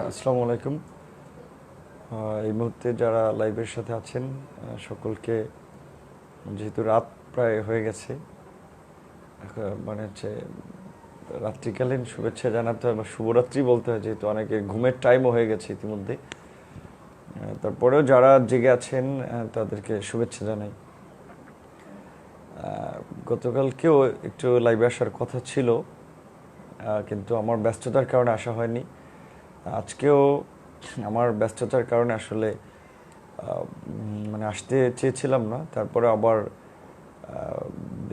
আসসালামু আলাইকুম। এই মুহূর্তে যারা লাইভের সাথে আছেন সকলকে, যেহেতু রাত প্রায় হয়ে গেছে, মানে হচ্ছে রাত্রিকালীন শুভেচ্ছা জানাতে হয় বা শুভরাত্রি বলতে হয়, যেহেতু অনেকে ঘুমের টাইমও হয়ে গেছে ইতিমধ্যে। তারপরেও যারা জেগে আছেন তাদেরকে শুভেচ্ছা জানাই। গতকালকেও একটু লাইভে আসার কথা ছিল, কিন্তু আমার ব্যস্ততার কারণে আসা হয়নি। আজকেও আমার ব্যস্ততার কারণে আসলে মানে আসতে চেয়েছিলাম না। তারপরে আবার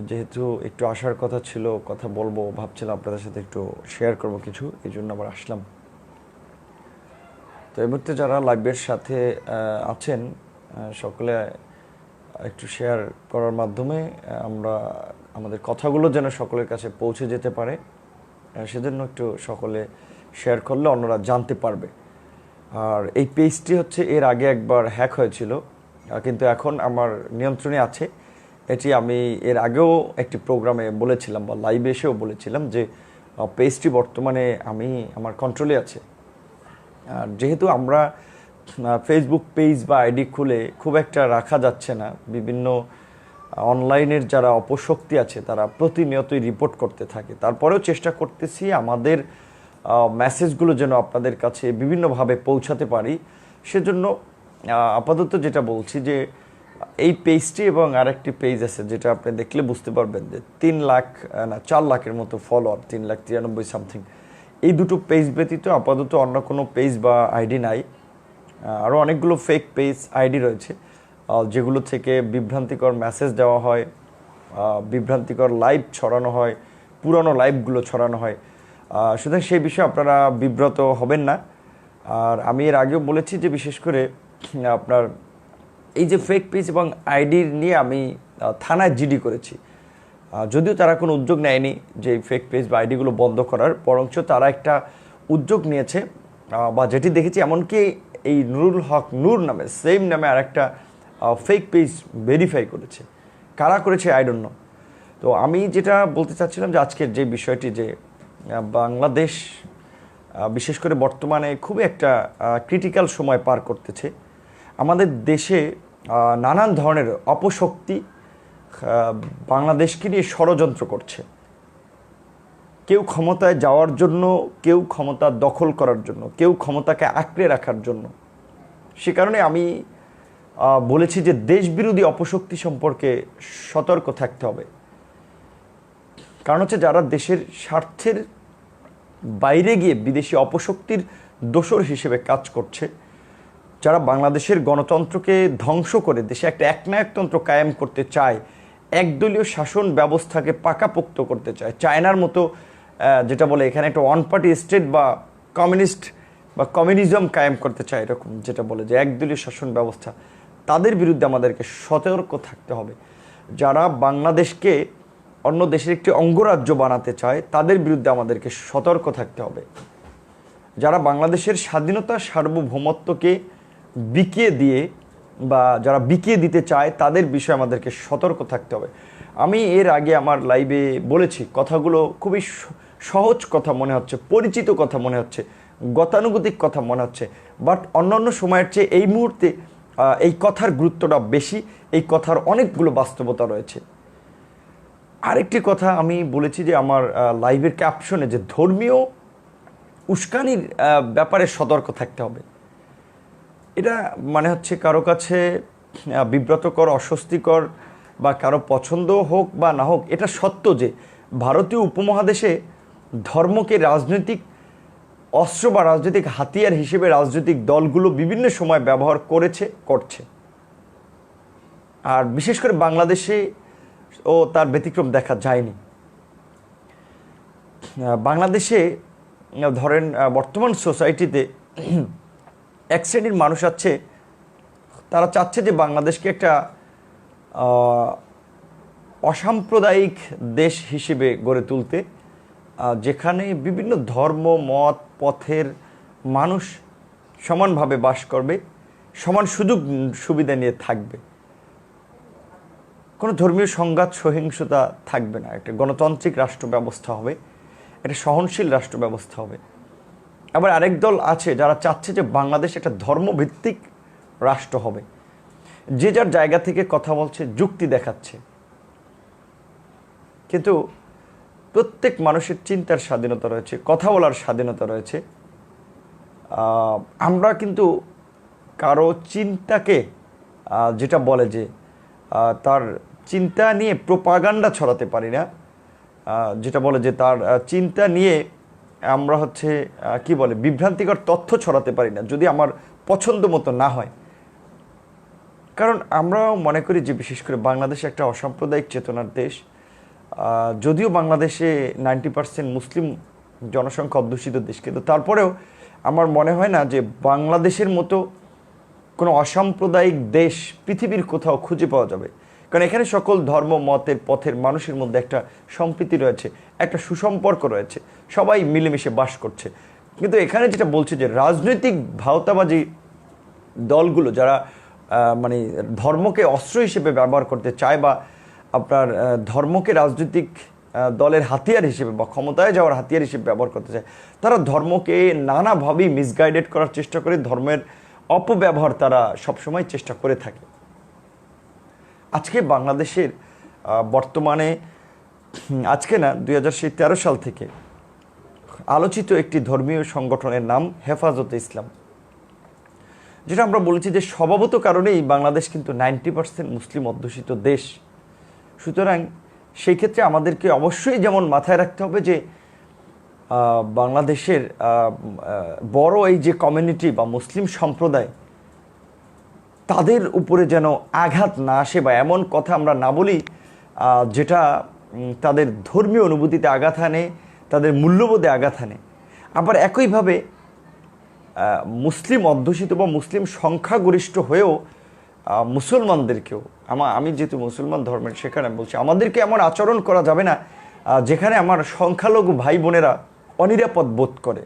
যেহেতু একটু আসার কথা ছিল, কথা বলবো ভাবছিলাম, আপনাদের সাথে একটু শেয়ার করব কিছু, এই জন্য আবার আসলাম। তো এই মুহূর্তে যারা লাইভের সাথে আছেন সকলে একটু শেয়ার করার মাধ্যমে আমরা আমাদের কথাগুলো যেন সকলের কাছে পৌঁছে যেতে পারে, সেজন্য একটু সকলে শেয়ার করলে অন্যরা জানতে পারবে। আর এই পেজটি হচ্ছে এর আগে একবার হ্যাক হয়েছিল, কিন্তু এখন আমার নিয়ন্ত্রণে আছে। এটি আমি এর আগেও একটি প্রোগ্রামে বলেছিলাম বা লাইভে এসেও বলেছিলাম যে পেজটি বর্তমানে আমার কন্ট্রোলে আছে। আর যেহেতু আমরা ফেসবুক পেজ বা আইডি খুলে খুব একটা রাখা যাচ্ছে না, বিভিন্ন অনলাইনের যারা অপশক্তি আছে তারা প্রতিনিয়তই রিপোর্ট করতে থাকে, তারপরেও চেষ্টা করতেছি আমাদের মেসেজগুলো যেন আপনাদের কাছে বিভিন্নভাবে পৌঁছাতে পারি। সেজন্য আপাতত যেটা বলছি যে এই পেজটি এবং আরেকটি পেজ আছে যেটা আপনি দেখলে বুঝতে পারবেন যে 3 লাখ না 4 লাখের মতো ফলোয়ার, 3,93,000 সামথিং। এই দুটো পেজ ব্যতীত আপাতত অন্য কোনো পেজ বা আইডি নাই। আরও অনেকগুলো ফেক পেজ আইডি রয়েছে যেগুলো থেকে বিভ্রান্তিকর মেসেজ দেওয়া হয়, বিভ্রান্তিকর লাইভ ছড়ানো হয়, পুরানো লাইভগুলো ছড়ানো হয়। সুতরাং সেই বিষয়ে আপনারা বিব্রত হবেন না। আর আমি এর আগেও বলেছি যে বিশেষ করে আপনার এই যে ফেক পেজ এবং আইডির নিয়ে আমি থানায় জিডি করেছি, যদিও তারা কোনো উদ্যোগ নেয়নি যে ফেক পেজ বা আইডিগুলো বন্ধ করার, বরঞ্চ তারা একটা উদ্যোগ নিয়েছে বা যেটি দেখেছি, এমনকি এই নুরুল হক নূর নামে সেম নামে আর একটা ফেক পেজ ভেরিফাই করেছে। কারা করেছে আই ডোন্ট নো। তো আমি যেটা বলতে চাচ্ছিলাম যে আজকের যে বিষয়টি, যে বাংলাদেশ বিশেষ করে বর্তমানে খুবই একটা ক্রিটিক্যাল সময় পার করতেছে। আমাদের দেশে নানান ধরনের অপশক্তি বাংলাদেশকে নিয়ে ষড়যন্ত্র করছে, কেউ ক্ষমতায় যাওয়ার জন্য, কেউ ক্ষমতা দখল করার জন্য, কেউ ক্ষমতাকে আঁকড়ে রাখার জন্য। সে কারণে আমি বলেছি যে দেশবিরোধী অপশক্তি সম্পর্কে সতর্ক থাকতে হবে। কারণ হচ্ছে যারা দেশের স্বার্থের বাইরে গিয়ে বিদেশি অপশক্তির দোসর হিসেবে কাজ করছে, যারা বাংলাদেশের গণতন্ত্রকে ধ্বংস করে দেশে একটা একনায়কতন্ত্র কায়েম করতে চায়, একদলীয় শাসন ব্যবস্থাকে পাকাপোক্ত করতে চায়, চায়নার মতো যেটা বলে এখানে একটা ওয়ান পার্টি স্টেট বা কমিউনিস্ট বা কমিউনিজম কায়েম করতে চায়, এরকম যেটা বলে যে একদলীয় শাসন ব্যবস্থা, তাদের বিরুদ্ধে আমাদেরকে সতর্ক থাকতে হবে। যারা বাংলাদেশকে অন্য দেশের একটি অঙ্গরাজ্য বানাতে চায়, তাদের বিরুদ্ধে আমাদেরকে সতর্ক থাকতে হবে। যারা বাংলাদেশের স্বাধীনতা সার্বভৌমত্বকে বিকিয়ে দিয়ে বা যারা বিকিয়ে দিতে চায়, তাদের বিষয়ে আমাদেরকে সতর্ক থাকতে হবে। আমি এর আগে আমার লাইভে বলেছি, কথাগুলো খুবই সহজ কথা মনে হচ্ছে, পরিচিত কথা মনে হচ্ছে, গতানুগতিক কথা মনে হচ্ছে, বাট অন্যান্য সময়ের চেয়ে এই মুহূর্তে এই কথার গুরুত্বটা বেশি, এই কথার অনেকগুলো বাস্তবতা রয়েছে। আরেকটি কথা আমি বলেছি যে আমার লাইভের ক্যাপশনে, যে ধর্মীয় উস্কানির ব্যাপারে সতর্ক থাকতে হবে। এটা মানে হচ্ছে কারো কাছে বিব্রতকর, অস্বস্তিকর বা কারো পছন্দ হোক বা না হোক, এটা সত্য যে ভারতীয় উপমহাদেশে ধর্মকে রাজনৈতিক অস্ত্র বা রাজনৈতিক হাতিয়ার হিসেবে রাজনৈতিক দলগুলো বিভিন্ন সময় ব্যবহার করেছে, করছে। আর বিশেষ করে বাংলাদেশে তার ব্যতিক্রম দেখা যায়নি। বাংলাদেশে ধরেন বর্তমান সোসাইটিতে এক শ্রেণীর মানুষ আছে, তারা চাচ্ছে যে বাংলাদেশকে একটা অসাম্প্রদায়িক দেশ হিসেবে গড়ে তুলতে, যেখানে বিভিন্ন ধর্ম, মত, পথের মানুষ সমানভাবে বাস করবে, সমান সুযোগ সুবিধা নিয়ে থাকবে, কোনো ধর্মীয় সংঘাত সহিংসতা থাকবে না, একটা গণতান্ত্রিক রাষ্ট্র ব্যবস্থা হবে, একটা সহনশীল রাষ্ট্র ব্যবস্থা হবে। আবার আরেক দল আছে যারা চাচ্ছে যে বাংলাদেশ একটা ধর্মভিত্তিক রাষ্ট্র হবে। যে যার জায়গা থেকে কথা বলছে, যুক্তি দেখাচ্ছে, কিন্তু প্রত্যেক মানুষের চিন্তার স্বাধীনতা রয়েছে, কথা বলার স্বাধীনতা রয়েছে। আমরা কিন্তু কারো চিন্তাকে যেটা বলে যে তার চিন্তা নিয়ে প্রোপাগান্ডা ছড়াতে পারি না, যেটা বলে যে তার চিন্তা নিয়ে আমরা হচ্ছে কি বলে বিভ্রান্তিকর তথ্য ছড়াতে পারি না যদি আমার পছন্দ মতো না হয়। কারণ আমরাও মনে করি যে বিশেষ করে বাংলাদেশ একটা অসাম্প্রদায়িক চেতনার দেশ। যদিও বাংলাদেশে 90% মুসলিম জনসংখ্যা অধ্যুষিত দেশ, কিন্তু তারপরেও আমার মনে হয় না যে বাংলাদেশের মতো কোনো অসাম্প্রদায়িক দেশ পৃথিবীর কোথাও খুঁজে পাওয়া যাবে। কারণ এখানে সকল ধর্ম মতের পথের মানুষের মধ্যে একটা সম্প্রীতি রয়েছে, একটা সুসম্পর্ক রয়েছে, সবাই মিলেমিশে বাস করছে। কিন্তু এখানে যেটা বলছে যে রাজনৈতিক ভাওতাবাজি দলগুলো যারা মানে ধর্মকে অস্ত্র হিসেবে ব্যবহার করতে চায় বা আপনার ধর্মকে রাজনৈতিক দলের হাতিয়ার হিসেবে বা ক্ষমতায় যাওয়ার হাতিয়ার হিসেবে ব্যবহার করতে চায়, তারা ধর্মকে নানাভাবেই মিসগাইডেড করার চেষ্টা করে, ধর্মের অপব্যবহার তারা সবসময় চেষ্টা করে থাকে। আজকে বাংলাদেশের বর্তমানে আজকে না 2013 সাল থেকে আলোচিত একটি ধর্মীয় সংগঠনের নাম হেফাজতে ইসলাম, যেটা আমরা বলেছি যে স্বভাবত কারণেই বাংলাদেশ কিন্তু 90% মুসলিম অধ্যুষিত দেশ। সুতরাং সেই ক্ষেত্রে আমাদেরকে অবশ্যই যেমন মাথায় রাখতে হবে যে বাংলাদেশের বড় এই যে কমিউনিটি বা মুসলিম সম্প্রদায়, তাদের উপরে যেন আঘাত না আসে বা এমন কথা আমরা না বলি যেটা তাদের ধর্মীয় অনুভূতিতে আঘাত আনে, তাদের মূল্যবোধে আঘাত আনে। আবার একইভাবে মুসলিম অধ্যুষিত বা মুসলিম সংখ্যাগরিষ্ঠ হয়েও মুসলমানদেরকেও, আমি যেহেতু মুসলমান ধর্মের সেখানে বলছি, আমাদেরকে এমন আচরণ করা যাবে না যেখানে আমার সংখ্যালঘু ভাই বোনেরা অনিরাপদ বোধ করে,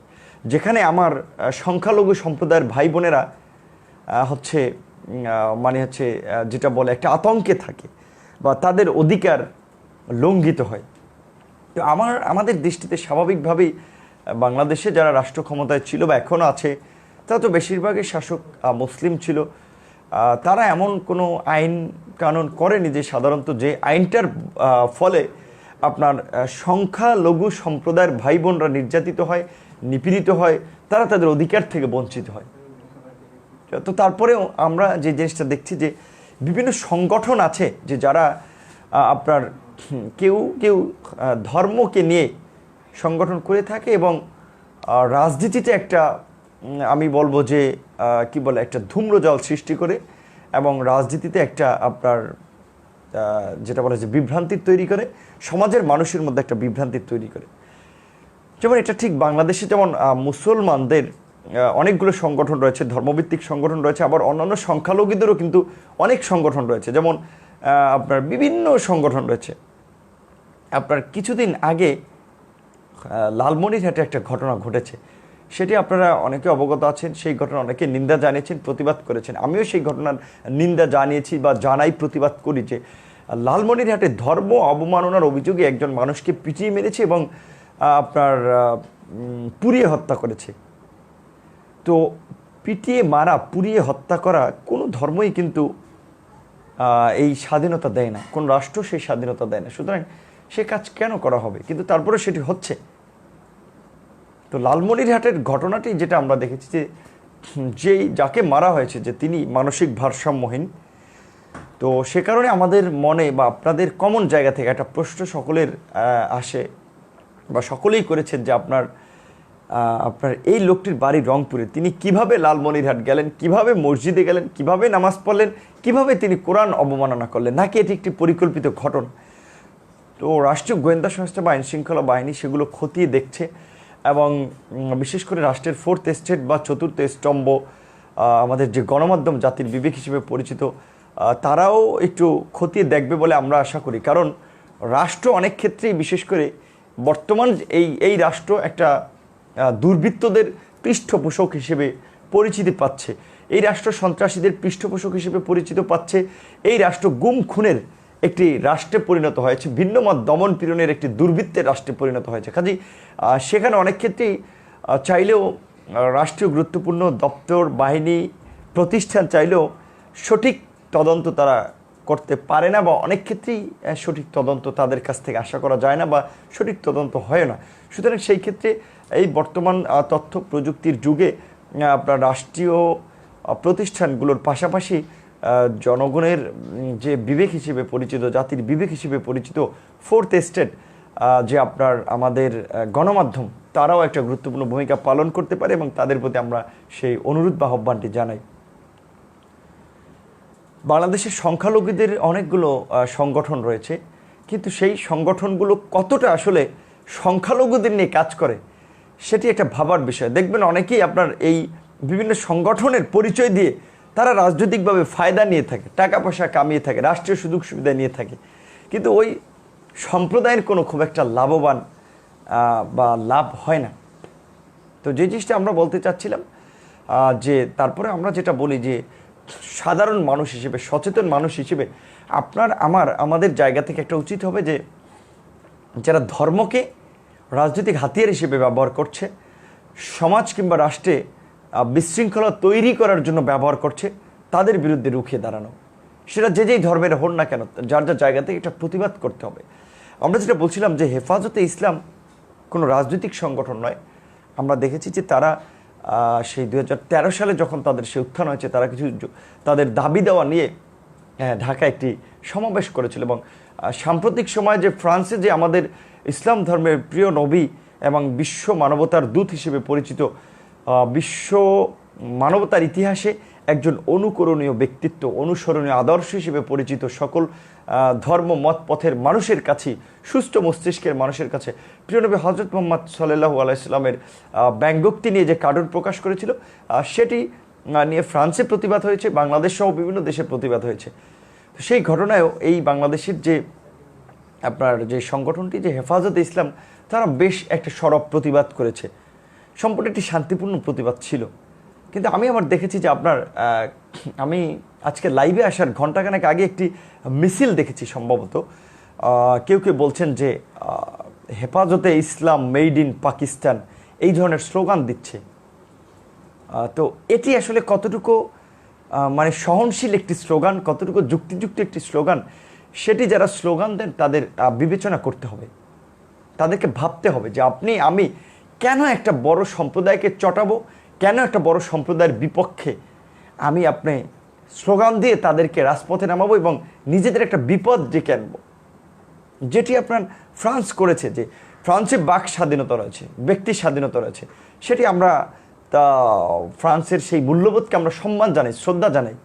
যেখানে আমার সংখ্যালঘু সম্প্রদায়ের ভাই বোনেরা হচ্ছে যেটা বলে একটা আতঙ্কে থাকে বা তাদের অধিকার লঙ্ঘিত হয়। তো আমাদের দৃষ্টিতে স্বাভাবিকভাবেই বাংলাদেশে যারা রাষ্ট্র ক্ষমতায় ছিল বা এখনও আছে, তারা তো বেশিরভাগই শাসক মুসলিম ছিল। তারা এমন কোনো আইন কানুন করেনি যে সাধারণত যে আইনটার ফলে আপনার সংখ্যালঘু সম্প্রদায়ের ভাই বোনরা নির্যাতিত হয়, নিপীড়িত হয়, তারা তাদের অধিকার থেকে বঞ্চিত হয়। তো তারপরেও আমরা যে জিনিসটা দেখছি যে বিভিন্ন সংগঠন আছে যে যারা আপনার কেউ কেউ ধর্মকে নিয়ে সংগঠন করে থাকে এবং রাজনীতিতে একটা আমি বলবো যে কি বলে একটা ধূম্রজাল সৃষ্টি করে এবং রাজনীতিতে একটা আপনার যেটা বলে যে বিভ্রান্তির তৈরি করে, সমাজের মানুষের মধ্যে একটা বিভ্রান্তির তৈরি করে। যেমন এটা ঠিক বাংলাদেশে যেমন মুসলমানদের অনেকগুলো সংগঠন রয়েছে, ধর্মভিত্তিক সংগঠন রয়েছে, আবার অন্যান্য সংখ্যালঘুদেরও কিন্তু অনেক সংগঠন রয়েছে। যেমন আপনার বিভিন্ন সংগঠন রয়েছে। আপনার কিছুদিন আগে লালমনিরহাটে একটা ঘটনা ঘটেছে, সেটি আপনারা অনেকে অবগত আছেন। সেই ঘটনা অনেকে নিন্দা জানিয়েছেন, প্রতিবাদ করেছেন। আমিও সেই ঘটনার নিন্দা জানিয়েছি বা জানাই, প্রতিবাদ করি যে লালমনিরহাটে ধর্ম অবমাননার অভিযোগে একজন মানুষকে পিটিয়ে মেরেছে এবং আপনার পুড়িয়ে হত্যা করেছে। তো পিটিয়ে মারা, পুড়িয়ে হত্যা করা কোনো ধর্মই কিন্তু এই স্বাধীনতা দেয় না, কোন রাষ্ট্র সেই স্বাধীনতা দেয় না। সুতরাং সে কাজ কেন করা হবে? কিন্তু তারপরে সেটি হচ্ছে। তো লালমনিরহাটের ঘটনাটি যেটা আমরা দেখেছি যে যাকে মারা হয়েছে যে তিনি মানসিক ভারসাম্যহীন। তো সে কারণে আমাদের মনে বা আপনাদের কমন জায়গা থেকে একটা প্রশ্ন সকলের আসে বা সকলেই করেছেন যে আপনার এই লোকটির বাড়ি রংপুরে, তিনি কিভাবে লালমনিরহাট গেলেন, কিভাবে মসজিদে গেলেন, কিভাবে নামাজ পড়লেন, কিভাবে তিনি কোরআন অবমাননা করলেন, নাকি এটি একটি পরিকল্পিত ঘটনা? তো রাষ্ট্রীয় গোয়েন্দা সংস্থা বা আইনশৃঙ্খলা বাহিনী সেগুলো খতিয়ে দেখছে এবং বিশেষ করে রাষ্ট্রের ফোর্থ এস্টেট বা চতুর্থ স্তম্ভ আমাদের যে গণমাধ্যম জাতির বিবেক হিসেবে পরিচিত, তারাও একটু খতিয়ে দেখবে বলে আমরা আশা করি। কারণ রাষ্ট্র অনেক ক্ষেত্রেই, বিশেষ করে বর্তমান এই রাষ্ট্র একটা দুর্বৃত্তদের পৃষ্ঠপোষক হিসেবে পরিচিতি পাচ্ছে, এই রাষ্ট্র সন্ত্রাসীদের পৃষ্ঠপোষক হিসেবে পরিচিত পাচ্ছে, এই রাষ্ট্র গুম খুনের একটি রাষ্ট্রে পরিণত হয়েছে, ভিন্নমত দমন পীড়নের একটি দুর্বৃত্তের রাষ্ট্রে পরিণত হয়েছে। কাজেই সেখানে অনেক ক্ষেত্রেই চাইলেও রাষ্ট্রীয় গুরুত্বপূর্ণ দপ্তর বাহিনী প্রতিষ্ঠান চাইলেও সঠিক তদন্ত তারা করতে পারে না, বা অনেক ক্ষেত্রেই সঠিক তদন্ত তাদের কাছ থেকে আশা করা যায় না, বা সঠিক তদন্ত হয় না। সুতরাং সেই ক্ষেত্রে এই বর্তমান তথ্য প্রযুক্তির যুগে আপনার রাষ্ট্রীয় প্রতিষ্ঠানগুলোর পাশাপাশি জনগণের যে বিবেক হিসেবে পরিচিত, জাতির বিবেক হিসেবে পরিচিত ফোর্থ এস্টেট যে আপনার আমাদের গণমাধ্যম, তারাও একটা গুরুত্বপূর্ণ ভূমিকা পালন করতে পারে, এবং তাদের প্রতি আমরা সেই অনুরোধ বা আহ্বানটি জানাই। বাংলাদেশের সংখ্যালঘুদের অনেকগুলো সংগঠন রয়েছে, কিন্তু সেই সংগঠনগুলো কতটা আসলে সংখ্যালঘুদের নিয়ে কাজ করে সেটি একটা ভাবার বিষয়। দেখবেন অনেকেই আপনার এই বিভিন্ন সংগঠনের পরিচয় দিয়ে তারা রাজনৈতিকভাবে ফায়দা নিয়ে থাকে, টাকা পয়সা কামিয়ে থাকে, রাষ্ট্রীয় সুযোগ সুবিধা নিয়ে থাকে, কিন্তু ওই সম্প্রদায়ের কোনো খুব একটা লাভবান বা লাভ হয় না। তো যে জিনিসটা আমরা বলতে চাচ্ছিলাম যে তারপরে আমরা যেটা বলি যে সাধারণ মানুষ হিসেবে, সচেতন মানুষ হিসেবে আমাদের জায়গা থেকে একটা উচিত হবে যে যারা ধর্মকে রাজনৈতিক হাতিয়ার হিসেবে ব্যবহার করছে, সমাজ কিংবা রাষ্ট্রে বিশৃঙ্খলা তৈরি করার জন্য ব্যবহার করছে, তাদের বিরুদ্ধে রুখে দাঁড়ানো। সেটা যে যেই ধর্মের হন না কেন, যার যার জায়গা থেকে এটা প্রতিবাদ করতে হবে। আমরা যেটা বলছিলাম যে হেফাজতে ইসলাম কোনো রাজনৈতিক সংগঠন নয়। আমরা দেখেছি যে তারা সেই 2013 সালে যখন তাদের সে উত্থান হয়েছে, তারা কিছু তাদের দাবি দেওয়া নিয়ে ঢাকায় একটি সমাবেশ করেছিল, এবং সাম্প্রতিক সময়ে যে ফ্রান্সে যে আমাদের ইসলাম ধর্মের প্রিয় নবী এবং বিশ্ব মানবতার দূত হিসেবে পরিচিত, বিশ্ব মানবতার ইতিহাসে একজন অনুকরণীয় ব্যক্তিত্ব, অনুসরণীয় আদর্শ হিসেবে পরিচিত, সকল ধর্ম মত পথের মানুষের কাছে, সুস্থ মস্তিষ্কের মানুষের কাছে প্রিয় নবী হজরত মুহাম্মদ সাল্লাল্লাহু আলাইহি সাল্লামের ব্যঙ্গোক্তি নিয়ে যে কার্টুন প্রকাশ করেছিল, সেটি নিয়ে ফ্রান্সে প্রতিবাদ হয়েছে, বাংলাদেশ সহ বিভিন্ন দেশে প্রতিবাদ হয়েছে। তো সেই ঘটনায়ও এই বাংলাদেশের যে আপনার যে সংগঠনটি যে হেফাজতে ইসলাম, তারা বেশ একটা সরব প্রতিবাদ করেছে, সম্পূর্ণ একটি শান্তিপূর্ণ প্রতিবাদ ছিল। কিন্তু আমি আবার দেখেছি যে আমি আজকে লাইভে আসার ঘণ্টাখানেক আগে একটি মিছিল দেখেছি, সম্ভবত কেউ কেউ বলছেন যে হেফাজতে ইসলাম মেড ইন পাকিস্তান, এই ধরনের স্লোগান দিচ্ছে। তো এটি আসলে কতটুকু মানে সহনশীল একটি স্লোগান, কতটুকু যুক্তিযুক্ত একটি স্লোগান, সেটি যারা স্লোগান দেন তাদের বিবেচনা করতে হবে, তাদেরকে ভাবতে হবে যে আমি কেন একটা বড় সম্প্রদায়কে চটাবো, কেন একটা বড় সম্প্রদায়ের বিপক্ষে আপনি স্লোগান দিয়ে তাদেরকে রাজপথে নামাবো এবং নিজেদের একটা বিপদ ডেকে আনবো। যেটি আপনার ফ্রান্স করেছে, যে ফ্রান্সে বাক স্বাধীনতা রয়েছে, ব্যক্তি স্বাধীনতা রয়েছে, সেটি আমরা ফ্রান্সের সেই মূল্যবোধকে আমরা সম্মান জানাই, শ্রদ্ধা জানাই।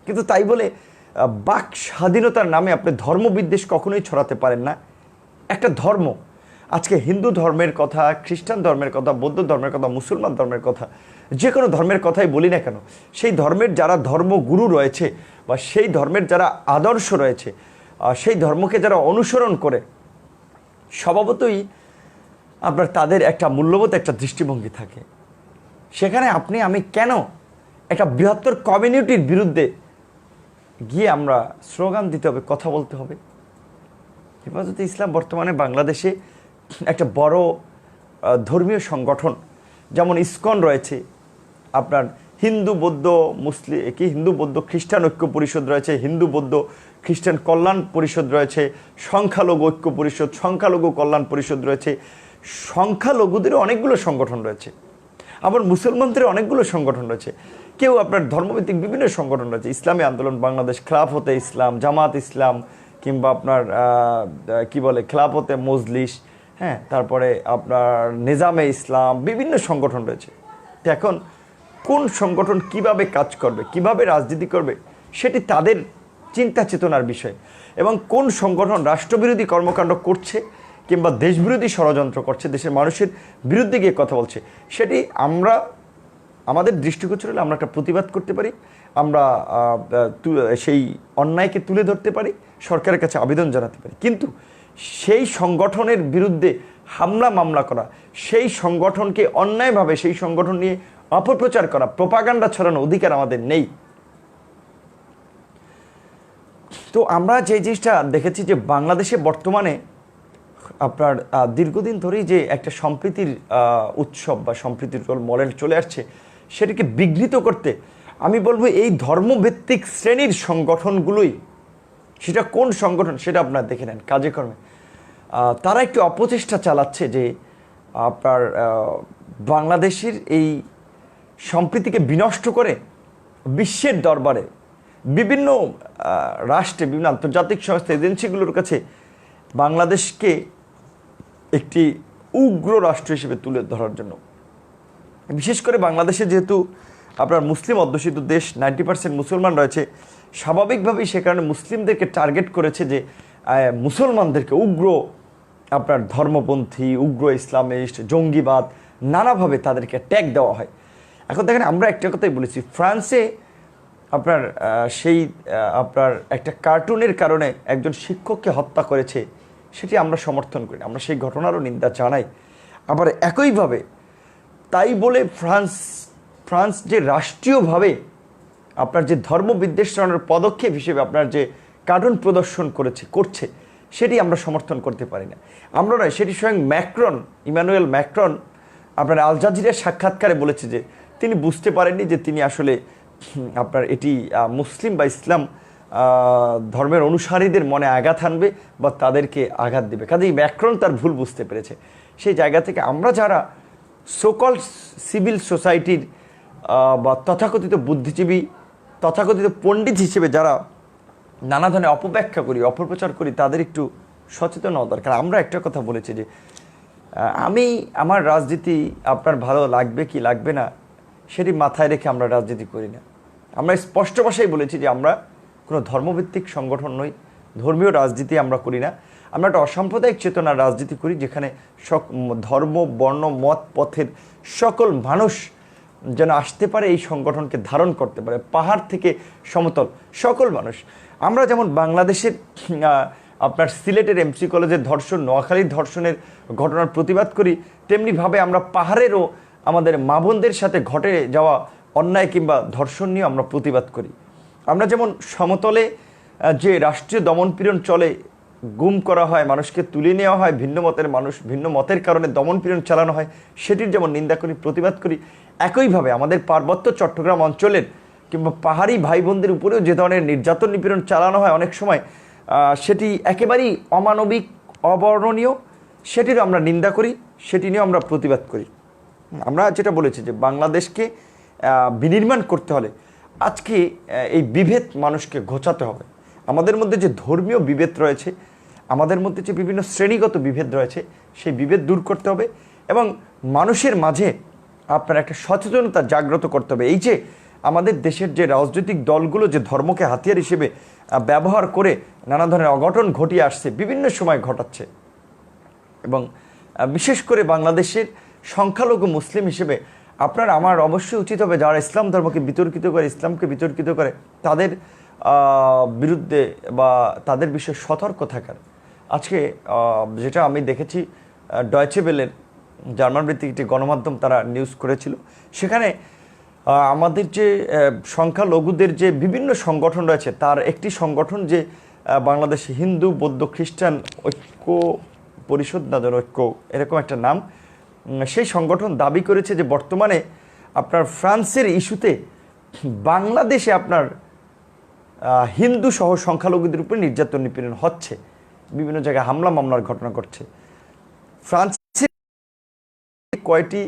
কিন্তু তাই বলে বাক স্বাধীনতার নামে আপনি ধর্মবিদ্বেষ কখনোই ছড়াতে পারেন না। একটা ধর্ম, আজকে হিন্দু ধর্মের কথা, খ্রিস্টান ধর্মের কথা, বৌদ্ধ ধর্মের কথা, মুসলমান ধর্মের কথা, যে কোনো ধর্মের কথাই বলি না কেন, সেই ধর্মের যারা ধর্মগুরু রয়েছে বা সেই ধর্মের যারা আদর্শ রয়েছে, সেই ধর্মকে যারা অনুসরণ করে, স্বভাবতই আপনার তাদের একটা মূল্যবোধ, একটা দৃষ্টিভঙ্গি থাকে। সেখানে আমি কেন একটা বৃহত্তর কমিউনিটির বিরুদ্ধে গিয়ে আমরা স্লোগান দিতে হবে, কথা বলতে হবে? হেফাজতে ইসলাম বর্তমানে বাংলাদেশে একটা বড় ধর্মীয় সংগঠন, যেমন ইসকন রয়েছে, আপনার হিন্দু বৌদ্ধ হিন্দু বৌদ্ধ খ্রিস্টান ঐক্য পরিষদ রয়েছে, হিন্দু বৌদ্ধ খ্রিস্টান কল্যাণ পরিষদ রয়েছে, সংখ্যালঘু ঐক্য পরিষদ, সংখ্যালঘু কল্যাণ পরিষদ রয়েছে, সংখ্যালঘুদেরও অনেকগুলো সংগঠন রয়েছে, আবার মুসলমানদের অনেকগুলো সংগঠন রয়েছে, কেউ আপনার ধর্মভিত্তিক বিভিন্ন সংগঠন রয়েছে, ইসলামী আন্দোলন বাংলাদেশ, খেলাফতে ইসলাম, জামাত ইসলাম, কিংবা আপনার খেলাফতে মজলিস, হ্যাঁ, তারপরে আপনার নিজামে ইসলাম, বিভিন্ন সংগঠন রয়েছে। তো এখন কোন সংগঠন কিভাবে কাজ করবে, কিভাবে রাজনীতি করবে, সেটি তাদের চিন্তা চেতনার বিষয়। এবং কোন সংগঠন রাষ্ট্রবিরোধী কর্মকাণ্ড করছে কিংবা দেশবিরোধী ষড়যন্ত্র করছে, দেশের মানুষের বিরুদ্ধে গিয়ে কথা বলছে, সেটি আমাদের দৃষ্টিগোচর হলে আমরা একটা প্রতিবাদ করতে পারি, আমরা সেই অন্যায়কে তুলে ধরতে পারি, সরকারের কাছে আবেদন জানাতে পারি। কিন্তু সেই সংগঠনের বিরুদ্ধে হামলা মামলা করা, সেই সংগঠনকে অন্যায়ভাবে সেই সংগঠন নিয়ে অপপ্রচার করা, প্রোপাগান্ডা ছড়ানোর অধিকার আমাদের নেই। তো আমরা যে জিনিসটা দেখেছি যে বাংলাদেশে বর্তমানে আপনার দীর্ঘদিন ধরেই যে একটা সম্প্রীতির উৎসব বা সম্প্রীতির মডেল চলে আসছে, সেটাকে বিঘ্নিত করতে আমি বলবো এই ধর্মভিত্তিক শ্রেণীর সংগঠনগুলোই, সেটা কোন সংগঠন সেটা আপনারা দেখে নেন কাজে কর্মে, তারা একটু অপচেষ্টা চালাচ্ছে যে আপনার বাংলাদেশের এই সম্প্রীতিকে বিনষ্ট করে বিশ্বের দরবারে বিভিন্ন রাষ্ট্রে, বিভিন্ন আন্তর্জাতিক সংস্থা, এজেন্সিগুলোর কাছে বাংলাদেশকে একটি উগ্র রাষ্ট্র হিসেবে তুলে ধরার জন্য। বিশেষ করে বাংলাদেশে যেহেতু আপনার মুসলিম অধ্যুষিত দেশ, 90% মুসলমান রয়েছে, স্বাভাবিকভাবেই সে কারণে মুসলিমদেরকে টার্গেট করেছে যে মুসলমানদেরকে উগ্র আপনার ধর্মপন্থী, উগ্র ইসলামিস্ট, জঙ্গিবাদ, নানাভাবে তাদেরকে ট্যাগ দেওয়া হয়। এখন দেখেন, আমরা একটা কথাই বলেছি, ফ্রান্সে আপনার সেই আপনার একটা কার্টুনের কারণে একজন শিক্ষককে হত্যা করেছে, সেটি আমরা সমর্থন করি, আমরা সেই ঘটনারও নিন্দা জানাই। আবার একইভাবে তাই বলে ফ্রান্স যে রাষ্ট্রীয়ভাবে আপনার যে ধর্ম বিদ্বেষণের পদক্ষেপ হিসেবে আপনার যে কার্টুন প্রদর্শন করছে সেটি আমরা সমর্থন করতে পারি না। আমরা নয়, সেটি স্বয়ং ইমানুয়েল ম্যাক্রন আপনার আল জাজিরার সাক্ষাৎকারে বলেছে যে তিনি বুঝতে পারেননি যে তিনি আসলে আপনার এটি মুসলিম বা ইসলাম ধর্মের অনুসারীদের মনে আঘাত আনবে বা তাদেরকে আঘাত দেবে। কাজেই ম্যাক্রন তার ভুল বুঝতে পেরেছে। সেই জায়গা থেকে আমরা যারা সোকল সিভিল সোসাইটির বা তথাকথিত বুদ্ধিজীবী, তথাকথিত পণ্ডিত হিসেবে যারা নানা ধরনের অপব্যাখ্যা করি, অপপ্রচার করি, তাদের একটু সচেতন হওয়া দরকার। আমরা একটা কথা বলেছি যে আমার রাজনীতি আপনার ভালো লাগবে কি লাগবে না সেটি মাথায় রেখে আমরা রাজনীতি করি না। আমরা স্পষ্ট ভাষায় বলেছি যে আমরা কোনো ধর্মভিত্তিক সংগঠন নই, ধর্মীয় রাজনীতি আমরা করি না। আমরা একটা অসাম্প্রদায়িক চেতনার রাজনীতি করি, যেখানে ধর্ম, বর্ণ, মত, পথের সকল মানুষ যেন আসতে পারে, এই সংগঠনকে ধারণ করতে পারে, পাহাড় থেকে সমতল সকল মানুষ। আমরা যেমন বাংলাদেশের আপনার সিলেটের এমসি কলেজের ধর্ষণ, নোয়াখালীর ধর্ষণের ঘটনার প্রতিবাদ করি, তেমনিভাবে আমরা পাহাড়েরও আমাদের মা বোনদের সাথে ঘটে যাওয়া অন্যায় কিংবা ধর্ষণ নিয়ে আমরা প্রতিবাদ করি। আমরা যেমন সমতলে যে রাষ্ট্রীয় দমনপীড়ন চলে, গুম করা হয়, মানুষকে তুলে নেওয়া হয়, ভিন্ন মতের মানুষ ভিন্ন মতের কারণে দমনপীড়ন চালানো হয়, সেটির যেমন নিন্দা করি, প্রতিবাদ করি, একইভাবে আমাদের পার্বত্য চট্টগ্রাম অঞ্চলের কিংবা পাহাড়ি ভাই বোনদের উপরেও যে ধরনের নির্যাতন নিপীড়ন চালানো হয় অনেক সময়, সেটি একেবারেই অমানবিক, অবর্ণনীয়, সেটিরও আমরা নিন্দা করি, সেটি নিয়েও আমরা প্রতিবাদ করি। আমরা যেটা বলেছি যে বাংলাদেশকে বিনির্মাণ করতে হলে আজকে এই বিভেদ মানুষকে ঘোচাতে হবে। আমাদের মধ্যে যে ধর্মীয় বিভেদ রয়েছে, আমাদের মধ্যে যে বিভিন্ন শ্রেণীগত বিভেদ রয়েছে, সেই বিভেদ দূর করতে হবে এবং মানুষের মাঝে আপনার একটা সচেতনতা জাগ্রত করতে হবে। এই যে আমাদের দেশের যে রাজনৈতিক দলগুলো যে ধর্মকে হাতিয়ার হিসেবে ব্যবহার করে নানা ধরনের অঘটন ঘটিয়ে আসছে, বিভিন্ন সময় ঘটাচ্ছে, এবং বিশেষ করে বাংলাদেশের সংখ্যালঘু মুসলিম হিসেবে আপনার আমার অবশ্যই উচিত হবে যারা ইসলাম ধর্মকে বিতর্কিত করে, ইসলামকে বিতর্কিত করে, তাদের বিরুদ্ধে বা তাদের বিষয়ে সতর্ক থাকার। আজকে যেটা আমি দেখেছি, ডয়েচে ওয়েলের জার্মান ভিত্তিক একটি গণমাধ্যম তারা নিউজ করেছিল, সেখানে আমাদের যে সংখ্যালঘুদের যে বিভিন্ন সংগঠন রয়েছে, তার একটি সংগঠন যে বাংলাদেশ হিন্দু বৌদ্ধ খ্রিস্টান ঐক্য পরিষদ না যেন ঐক্য এরকম একটা নাম, সেই সংগঠন দাবি করেছে যে বর্তমানে আপনার ফ্রান্সের ইস্যুতে বাংলাদেশে আপনার হিন্দু সহ সংখ্যালঘুদের উপরে নির্যাতন নিপীড়ন হচ্ছে, বিভিন্ন জায়গায় হামলা মামলার ঘটনা ঘটছে। ফ্রান্সে কয়টি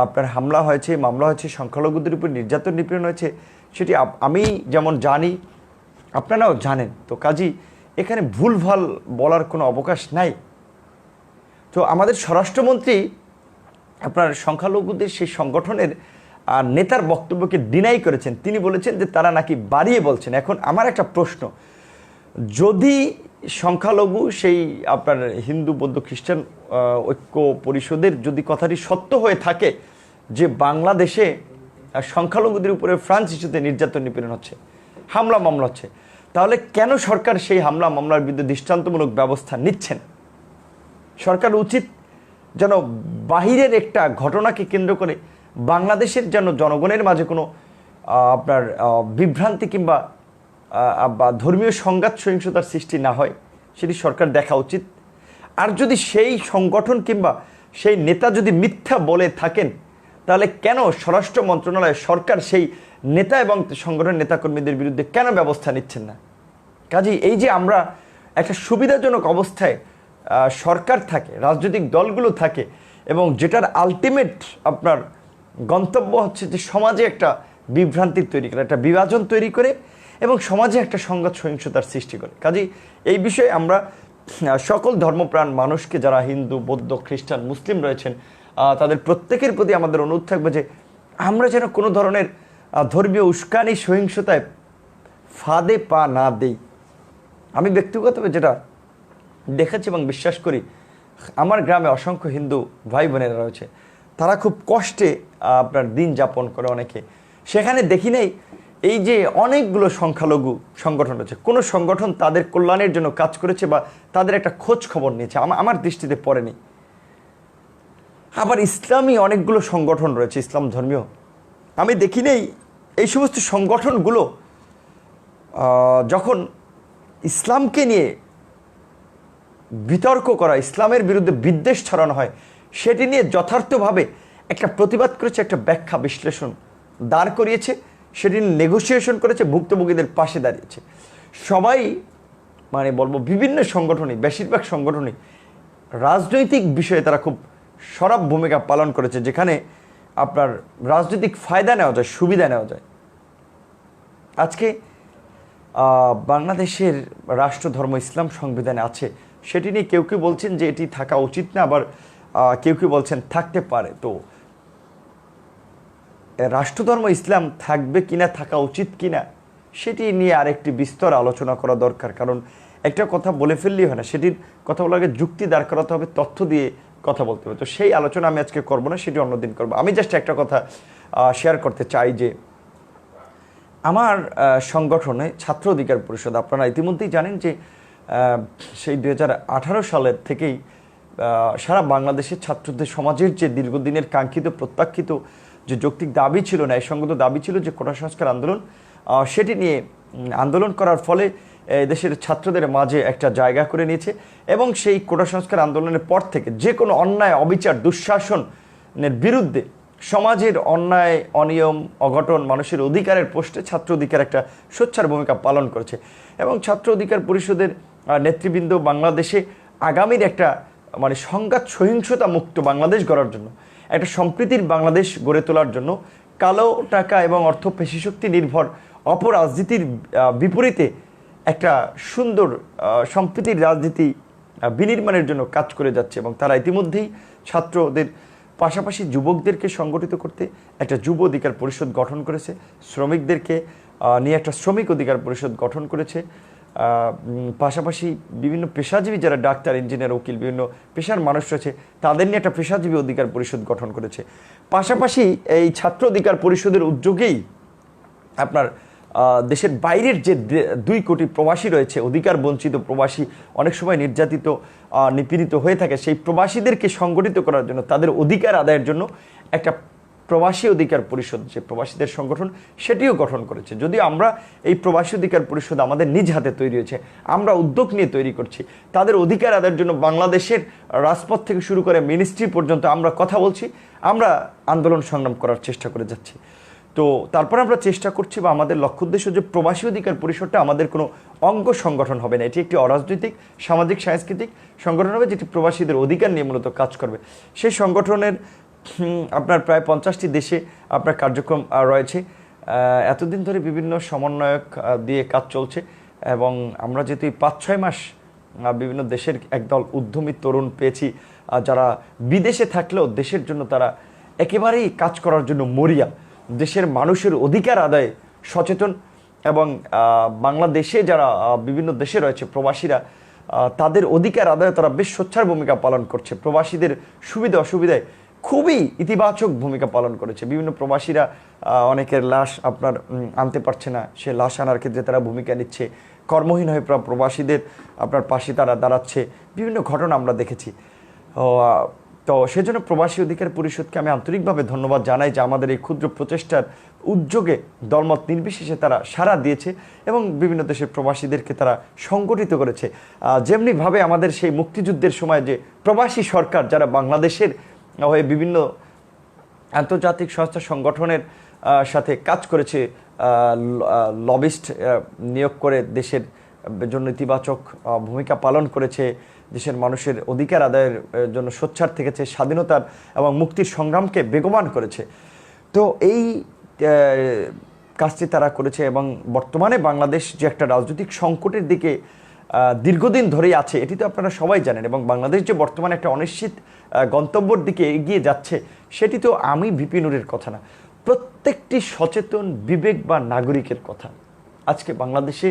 আপনার হামলা হয়েছে, মামলা হয়েছে, সংখ্যালঘুদের উপর নির্যাতন নিপীড়ন হয়েছে, সেটি আমি যেমন জানি, আপনারাও জানেন। তো কাজী এখানে ভুলভাল বলার কোনো অবকাশ নাই। তো আমাদের স্বরাষ্ট্রমন্ত্রী আপনার সংখ্যালঘুদের সেই সংগঠনের নেতার বক্তব্যকে ডিনাই করেছেন। তিনি বলেছেন যে তারা নাকি বাড়িয়ে বলছেন। এখন আমার একটা প্রশ্ন, যদি সংখ্যালঘু সেই আপনার হিন্দু বৌদ্ধ খ্রিস্টান ঐক্য পরিষদের যদি কথাটি সত্য হয়ে থাকে যে বাংলাদেশে সংখ্যালঘুদের উপরে ফ্রান্স ইস্যুতে নির্যাতন নিপীড়ন হচ্ছে, হামলা মামলা হচ্ছে, তাহলে কেন সরকার সেই হামলা মামলার বিরুদ্ধে দৃষ্টান্তমূলক ব্যবস্থা নিচ্ছেন? সরকার উচিত যেন বাহিরের একটা ঘটনাকে কেন্দ্র করে বাংলাদেশের যেন জনগণের মাঝে কোনো আপনার বিভ্রান্তি কিংবা ধর্মীয় সংঘাত সহিংসতার সৃষ্টি না হয়, সেটি সরকার দেখা উচিত। আর যদি সেই সংগঠন কিংবা সেই নেতা যদি মিথ্যা বলে থাকেন, তাহলে কেন স্বরাষ্ট্র মন্ত্রণালয় সরকার সেই নেতা এবং সংগঠনের নেতাকর্মীদের বিরুদ্ধে কেন ব্যবস্থা নিচ্ছেন না? কাজেই এই যে আমরা একটা সুবিধাজনক অবস্থায় সরকার থাকে, রাজনৈতিক দলগুলো থাকে, এবং যেটার আলটিমেট আপনার গন্তব্য হচ্ছে যে সমাজে একটা বিভ্রান্তি তৈরি করে, একটা বিভাজন তৈরি করে এবং সমাজে একটা সংঘাত সহিংসতার সৃষ্টি করে। কাজেই এই বিষয়ে আমরা সকল ধর্মপ্রাণ মানুষকে, যারা হিন্দু, বৌদ্ধ, খ্রিস্টান, মুসলিম রয়েছেন, তাদের প্রত্যেকের প্রতি আমাদের অনুরোধ থাকবে যে আমরা যেন কোনো ধরনের ধর্মীয় উস্কানি, সহিংসতায় ফাঁদে পা না দেই। আমি ব্যক্তিগতভাবে যেটা দেখেছি এবং বিশ্বাস করি, আমার গ্রামে অসংখ্য হিন্দু ভাই বোনেরা রয়েছে, তারা খুব কষ্টে আপনার দিন যাপন করে অনেকে। সেখানে দেখি নাই এই যে অনেকগুলো সংখ্যালঘু সংগঠন রয়েছে, কোনো সংগঠন তাদের কল্যাণের জন্য কাজ করেছে বা তাদের একটা খোঁজ খবর নিয়েছে, আমার দৃষ্টিতে পড়েনি। আবার ইসলামী অনেকগুলো সংগঠন রয়েছে, ইসলাম ধর্মীয়, আমি দেখি নেই এই সমস্ত সংগঠনগুলো যখন ইসলামকে নিয়ে বিতর্ক করা, ইসলামের বিরুদ্ধে বিদ্বেষ ছড়ানো হয়, সেটি নিয়ে যথার্থভাবে একটা প্রতিবাদ করেছে, একটা ব্যাখ্যা বিশ্লেষণ দাঁড় করিয়েছে, সেটি নেগোসিয়েশন করেছে, ভুক্তভোগীদের পাশে দাঁড়িয়েছে। সবাই মানে বলবো বিভিন্ন সংগঠনই, বেশিরভাগ সংগঠনই রাজনৈতিক বিষয়ে তারা খুব সরব ভূমিকা পালন করেছে, যেখানে আপনার রাজনৈতিক ফায়দা নেওয়া যায়, সুবিধা নেওয়া যায়। আজকে বাংলাদেশের রাষ্ট্রধর্ম ইসলাম সংবিধানে আছে, সেটি নিয়ে কেউ কেউ বলছেন যে এটি থাকা উচিত না, আবার কেউ কেউ বলছেন থাকতে পারে। তো রাষ্ট্রধর্ম ইসলাম থাকবে কিনা, থাকা উচিত কিনা, সেটি নিয়ে আরেকটি বিস্তর আলোচনা করা দরকার। কারণ একটা কথা বলে ফেললেই হয় না, সেটির কথা বলার আগে যুক্তি দাঁড় করাতে হবে, তথ্য দিয়ে কথা বলতে হবে। তো সেই আলোচনা আমি আজকে করবো না, সেটি অন্যদিন করবো। আমি জাস্ট একটা কথা শেয়ার করতে চাই যে আমার সংগঠনে ছাত্র অধিকার পরিষদ, আপনারা ইতিমধ্যেই জানেন যে সেই 2018 সালের থেকেই সারা বাংলাদেশের ছাত্রদের সমাজের যে দীর্ঘদিনের কাঙ্ক্ষিত, প্রত্যাখ্যিত যে যৌক্তিক দাবি ছিল, ন্যায়সঙ্গত দাবি ছিল, যে কোটা সংস্কার আন্দোলন, সেটি নিয়ে আন্দোলন করার ফলে দেশের ছাত্রদের মাঝে একটা জায়গা করে নিয়েছে। এবং সেই কোটা সংস্কার আন্দোলনের পর থেকে যে কোনো অন্যায়, অবিচার, দুঃশাসনের বিরুদ্ধে, সমাজের অন্যায়, অনিয়ম, অঘটন, মানুষের অধিকারের পোস্টে ছাত্র অধিকার একটা সোচ্চার ভূমিকা পালন করেছে। এবং ছাত্র অধিকার পরিষদের নেতৃবৃন্দ বাংলাদেশে আগামীর একটা মানে সংঘাত সহিংসতা মুক্ত বাংলাদেশ গড়ার জন্য, একটা সম্প্রীতির বাংলাদেশ গড়ে তোলার জন্য, কালো টাকা এবং অর্থ পেশিশক্তি নির্ভর অপরাজনীতির বিপরীতে একটা সুন্দর সম্প্রীতির রাজনীতি বিনির্মাণের জন্য কাজ করে যাচ্ছে। এবং তারা ইতিমধ্যেই ছাত্রদের পাশাপাশি যুবকদেরকে সংগঠিত করতে একটা যুব অধিকার পরিষদ গঠন করেছে, শ্রমিকদেরকে নিয়ে একটা শ্রমিক অধিকার পরিষদ গঠন করেছে, পাশাপাশি বিভিন্ন পেশাজীবী যারা ডাক্তার, ইঞ্জিনিয়ার, উকিল, বিভিন্ন পেশার মানুষ রয়েছে, তাদের নিয়ে একটা পেশাজীবী অধিকার পরিষদ গঠন করেছে। পাশাপাশি এই ছাত্র অধিকার পরিষদের উদ্যোগেই আপনার দেশের বাইরের যে 2 কোটি প্রবাসী রয়েছে, অধিকার বঞ্চিত প্রবাসী, অনেক সময় নির্যাতিত, নিপীড়িত হয়ে থাকে, সেই প্রবাসীদেরকে সংগঠিত করার জন্য, তাদের অধিকার আদায়ের জন্য একটা প্রবাসী অধিকার পরিষদ, যে প্রবাসীদের সংগঠন, সেটিও গঠন করেছে। যদিও আমরা এই প্রবাসী অধিকার পরিষদ আমাদের নিজ হাতে তৈরি হয়েছে, আমরা উদ্যোগ নিয়ে তৈরি করছি, তাদের অধিকার আদায়ের জন্য বাংলাদেশের রাজপথ থেকে শুরু করে মিনিস্ট্রি পর্যন্ত আমরা কথা বলছি, আমরা আন্দোলন সংগ্রাম করার চেষ্টা করে যাচ্ছি। তো তারপর আমরা চেষ্টা করছি, বা আমাদের লক্ষ্য উদ্দেশ্য যে প্রবাসী অধিকার পরিষদটা আমাদের কোনো অঙ্গ সংগঠন হবে না, এটি একটি অরাজনৈতিক, সামাজিক, সাংস্কৃতিক সংগঠন হবে, যেটি প্রবাসীদের অধিকার নিয়ে মূলত কাজ করবে। সেই সংগঠনের আপনার প্রায় 50টি দেশে আপনার কার্যক্রম রয়েছে। এতদিন ধরে বিভিন্ন সমন্বয়ক দিয়ে কাজ চলছে, এবং আমরা যেহেতু 5-6 মাস বিভিন্ন দেশের একদল উদ্যমী তরুণ পেয়েছি, যারা বিদেশে থাকলেও দেশের জন্য তারা একেবারেই কাজ করার জন্য মরিয়া, দেশের মানুষের অধিকার আদায়ে সচেতন। এবং বাংলাদেশে যারা বিভিন্ন দেশে রয়েছে প্রবাসীরা, তাদের অধিকার আদায়ে তারা বেশ সোচ্চার ভূমিকা পালন করছে, প্রবাসীদের সুবিধা অসুবিধায় খুবই ইতিবাচক ভূমিকা পালন করেছে। বিভিন্ন প্রবাসীরা অনেকের লাশ আপনার আনতে পারছে না, সে লাশ আনার ক্ষেত্রে তারা ভূমিকা নিচ্ছে, কর্মহীন হয়ে প্রবাসীদের আপনার পাশে তারা দাঁড়াচ্ছে, বিভিন্ন ঘটনা আমরা দেখেছি। তো সেজন্য প্রবাসী অধিকার পরিষদকে আমি আন্তরিকভাবে ধন্যবাদ জানাই যে আমাদের এই ক্ষুদ্র প্রচেষ্টার উদ্যোগে দলমত নির্বিশেষে তারা সাড়া দিয়েছে এবং বিভিন্ন দেশের প্রবাসীদেরকে তারা সংগঠিত করেছে। যেমনিভাবে আমাদের সেই মুক্তিযুদ্ধের সময় যে প্রবাসী সরকার যারা বাংলাদেশের হয়ে বিভিন্ন আন্তর্জাতিক সংস্থা সংগঠনের সাথে কাজ করেছে, লবিস্ট নিয়োগ করে দেশের জন্য ইতিবাচক ভূমিকা পালন করেছে, দেশের মানুষের অধিকার আদায়ের জন্য সোচ্চার থেকেছে, স্বাধীনতার এবং মুক্তির সংগ্রামকে বেগবান করেছে। তো এই কাজটি তারা করেছে এবং বর্তমানে বাংলাদেশ যে একটা রাজনৈতিক সংকটের দিকে দীর্ঘদিন ধরেই আছে এটি তো আপনারা সবাই জানেন, এবং বাংলাদেশ যে বর্তমানে একটা অনিশ্চিত গন্তব্যের দিকে এগিয়ে যাচ্ছে সেটি তো আমি ভিপি নুরের কথা না, প্রত্যেকটি সচেতন বিবেক বা নাগরিকের কথা। আজকে বাংলাদেশে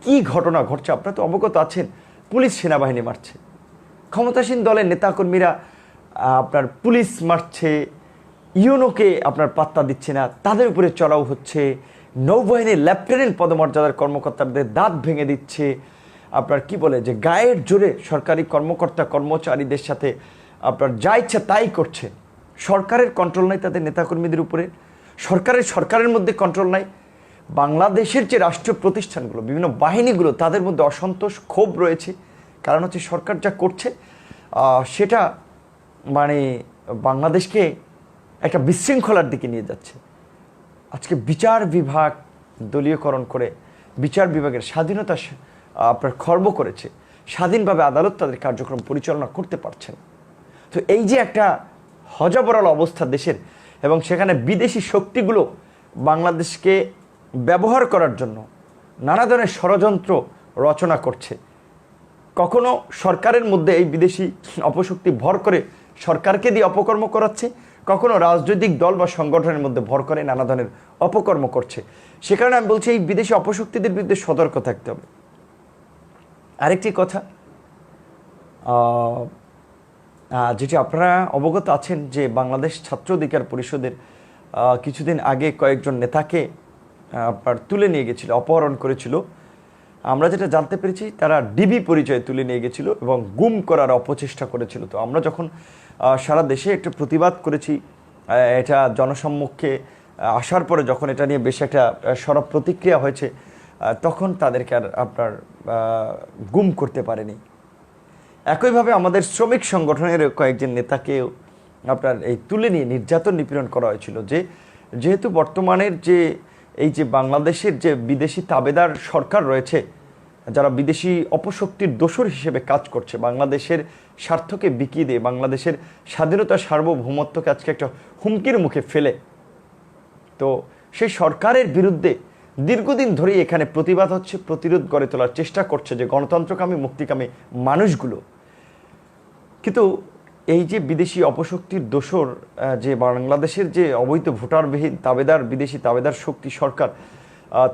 কি ঘটনা ঘটছে আপনারা তো অবগত আছেন। পুলিশ সেনাবাহিনী মারছে, ক্ষমতাসীন দলের নেতাকর্মীরা আপনার পুলিশ মারছে, ইউনোকে আপনার পাত্তা দিচ্ছে না, তাদের উপরে চড়াও হচ্ছে, নৌবাহিনীর লেফটেন্যান্ট পদমর্যাদার কর্মকর্তাদের দাঁত ভেঙে দিচ্ছে, আপনার কি বলে যে গায়ের জোরে সরকারি কর্মকর্তা কর্মচারীদের সাথে আপনার যা ইচ্ছা তাই করছে। সরকারের কন্ট্রোল নাই তাদের নেতাকর্মীদের উপরে, সরকারের মধ্যে কন্ট্রোল নাই। বাংলাদেশের যে রাষ্ট্রীয় প্রতিষ্ঠানগুলো বিভিন্ন বাহিনীগুলো তাদের মধ্যে অসন্তোষ ক্ষোভ রয়েছে, কারণ হচ্ছে সরকার যা করছে সেটা মানে বাংলাদেশকে একটা বিশৃঙ্খলার দিকে নিয়ে যাচ্ছে। আজকে বিচার বিভাগ দলীয়করণ করে বিচার বিভাগের স্বাধীনতা আপনার খর্ব করেছে, স্বাধীনভাবে আদালত তাদের কার্যক্রম পরিচালনা করতে পারছে না। তো এই যে একটা হযবরল অবস্থা দেশের, এবং সেখানে বিদেশি শক্তিগুলো বাংলাদেশকে ব্যবহার করার জন্য নানা ধরনের ষড়যন্ত্র রচনা করছে। কখনো সরকারের মধ্যে এই বিদেশি অপশক্তি ভর করে সরকারকে দিয়ে অপকর্ম করাচ্ছে, কখনো রাজনৈতিক দল বা সংগঠনের মধ্যে ভর করে নানা ধরনের অপকর্ম করছে। সে কারণে আমি বলছি এই বিদেশি অপশক্তিদের বিরুদ্ধে সতর্ক থাকতে হবে। আরেকটি কথা যেটি আপনারা অবগত আছেন যে বাংলাদেশ ছাত্র অধিকার পরিষদের কিছুদিন আগে কয়েকজন নেতাকে আপনার তুলে নিয়ে গেছিল, অপহরণ করেছিল। আমরা যেটা জানতে পেরেছি তারা ডিবি পরিচয়ে তুলে নিয়ে গেছিল এবং গুম করার অপচেষ্টা করেছিল। তো আমরা যখন সারা দেশে একটা প্রতিবাদ করেছি, এটা জনসম্মুখে আসার পরে যখন এটা নিয়ে বেশ একটা সরব প্রতিক্রিয়া হয়েছে, তখন তাদেরকে আর আপনার গুম করতে পারেনি। একইভাবে আমাদের শ্রমিক সংগঠনের কয়েকজন নেতাকেও আপনার এই তুলে নিয়ে নির্যাতন নিপীড়ন করা হয়েছিল। যেহেতু বর্তমানের যে এই যে বাংলাদেশের যে বিদেশি তাবেদার সরকার রয়েছে, যারা বিদেশি অপশক্তির দোসর হিসেবে কাজ করছে, বাংলাদেশের স্বার্থকে বিকিয়ে দিয়ে বাংলাদেশের স্বাধীনতা সার্বভৌমত্বকে আজকে একটা হুমকির মুখে ফেলে, তো সেই সরকারের বিরুদ্ধে দীর্ঘদিন ধরেই এখানে প্রতিবাদ হচ্ছে, প্রতিরোধ গড়ে তোলার চেষ্টা করছে যে গণতন্ত্রকামী মুক্তিকামী মানুষগুলো। কিন্তু এই যে বিদেশি অপশক্তির দোসর, যে বাংলাদেশের যে অবৈধ ভোটারবিহীন তাবেদার বিদেশি তাবেদার শক্তি সরকার,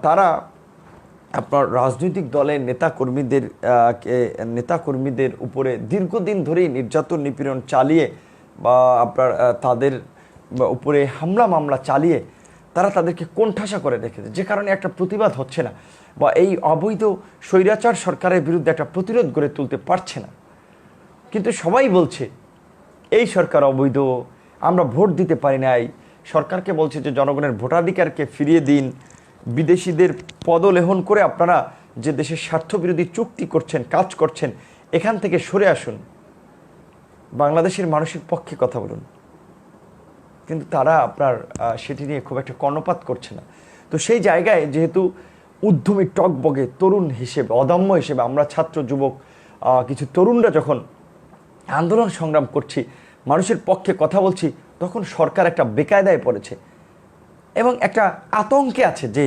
তারা আপনার রাজনৈতিক দলের নেতাকর্মীদের উপরে দীর্ঘদিন ধরেই নির্যাতন নিপীড়ন চালিয়ে বা আপনার তাদের উপরে হামলা মামলা চালিয়ে তারা তাদেরকে কোণঠাসা করে রেখেছে, যে কারণে একটা প্রতিবাদ হচ্ছে না বা এই অবৈধ স্বৈরাচার সরকারের বিরুদ্ধে একটা প্রতিরোধ গড়ে তুলতে পারছে না। কিন্তু সবাই বলছে এই সরকার অবৈধ, আমরা ভোট দিতে পারি নাই। সরকারকে বলছে যে জনগণের ভোটাধিকারকে ফিরিয়ে দিন, বিদেশিদের পদলেহন করে আপনারা যে দেশের স্বার্থবিরোধী চুক্তি করছেন, কাজ করছেন, এখান থেকে সরে আসুন, বাংলাদেশের মানুষের পক্ষে কথা বলুন। কিন্তু তারা আপনার সেটি নিয়ে খুব একটা কর্ণপাত করছে না। তো সেই জায়গায় যেহেতু উদ্যমী টকবগে তরুণ হিসেবে, অদম্য হিসেবে আমরা ছাত্র যুবক কিছু তরুণরা যখন আন্দোলন সংগ্রাম করছি, মানুষের পক্ষে কথা বলছি, তখন সরকার একটা বেকায়দায় পড়েছে এবং একটা আতঙ্কে আছে যে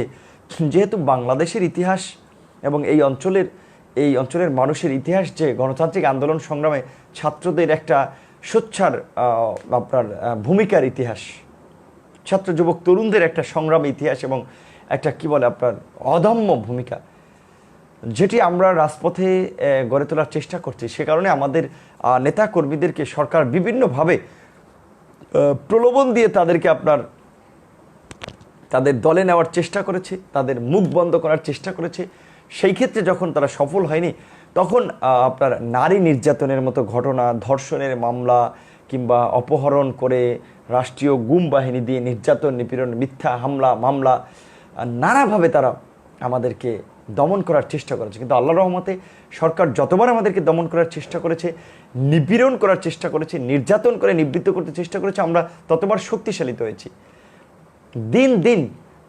যেহেতু বাংলাদেশের ইতিহাস এবং এই অঞ্চলের মানুষের ইতিহাস যে গণতান্ত্রিক আন্দোলন সংগ্রামে ছাত্রদের একটা সোচ্চার আপনার ভূমিকার ইতিহাস, ছাত্র যুবক তরুণদের একটা সংগ্রামী ইতিহাস এবং একটা কি বলে আপনার অদম্য ভূমিকা, যেটি আমরা রাজপথে গড়ে তোলার চেষ্টা করছি। সে কারণে আমাদের নেতা কর্মীদেরকে সরকার বিভিন্নভাবে প্রলোভন দিয়ে তাদেরকে আপনার তাদের দলে নেওয়ার চেষ্টা করেছে, তাদের মুখ বন্ধ করার চেষ্টা করেছে। সেই ক্ষেত্রে যখন তারা সফল হয়নি, তখন আপনার নারী নির্যাতনের মতো ঘটনা, ধর্ষণের মামলা, কিংবা অপহরণ করে রাষ্ট্রীয় গুম বাহিনী দিয়ে নির্যাতন নিপীড়ন মিথ্যা হামলা মামলা নানাভাবে তারা আমাদেরকে দমন করার চেষ্টা করেছে। কিন্তু আল্লাহর রহমতে সরকার যতবার আমাদেরকে দমন করার চেষ্টা করেছে, নিপীড়ন করার চেষ্টা করেছে, নির্যাতন করে নিবৃত্ত করতে চেষ্টা করেছে, আমরা ততবার শক্তিশালিত হয়েছি। দিন দিন